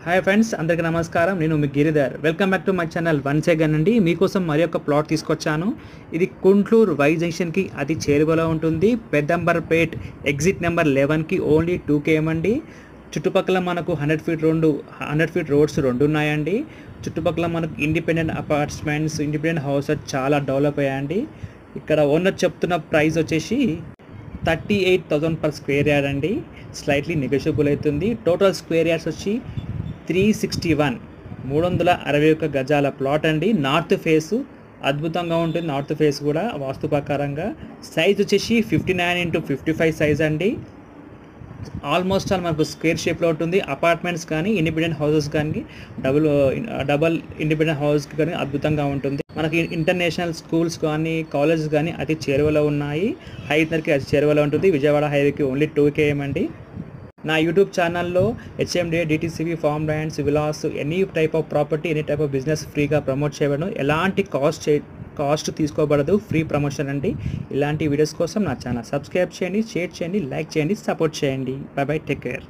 Hi friends, అందరికీ నమస్కారం. నేను మీ Giridhar. Welcome back to my channel once again అండి. మీకోసం మరి ఒక ప్లాట్ తీసుకొచ్చాను. ఇది గుంటూరు వై జంక్షన్కి అతి చేరువలో ఉంటుంది. పెద్దంబర్పేట్ ఎగ్జిట్ నెంబర్ 11కి ఓన్లీ 2 km అండి. చుట్టుపక్కల మనకు 100 ఫీట్ రోడ్స్ రెండు ఉన్నాయండి. చుట్టుపక్కల మనకు ఇండిపెండెంట్ అపార్ట్మెంట్స్, ఇండిపెండెంట్ హౌసెస్ చాలా డెవలప్ అయ్యాయండి. ఇక్కడ ఓనర్ చెప్తున్న ప్రైస్ వచ్చేసి 38,000 per స్క్వేర్ యార్డ్ అండి. స్లైట్లీ నెగోషియబుల్ అవుతుంది. టోటల్ స్క్వేర్ యార్డ్స్ వచ్చి 361 గజాల ప్లాట్ అండి. నార్త్ ఫేసు అద్భుతంగా ఉంటుంది. నార్త్ ఫేస్ కూడా వాస్తు ప్రకారంగా సైజ్ వచ్చేసి 59x55 సైజ్ అండి. ఆల్మోస్ట్ ఆల్ మనకు స్క్వేర్ షేప్లో ఉంటుంది. అపార్ట్మెంట్స్ కానీ ఇండిపెండెంట్ హౌసెస్ కానీ డబల్ ఇండిపెండెంట్ హౌస్ కానీ అద్భుతంగా ఉంటుంది. మనకి ఇంటర్నేషనల్ స్కూల్స్ కానీ కాలేజెస్ కానీ అతి చేరువలో ఉన్నాయి. హైదర్కి అతి చేరువలో ఉంటుంది. విజయవాడ హైవేకి ఓన్లీ 2 km అండి. నా యూట్యూబ్ ఛానల్లో HMDA, DTCP, farm lands, villas, any type of property, any type of business ఫ్రీగా ప్రమోట్ చేయబడను. ఎలాంటి కాస్ట్ తీసుకోబడదు. ఫ్రీ ప్రమోషన్ అండి. ఇలాంటి వీడియోస్ కోసం నా ఛానల్ సబ్స్క్రైబ్ చేయండి, షేర్ చేయండి, లైక్ చేయండి, సపోర్ట్ చేయండి. By by, take care.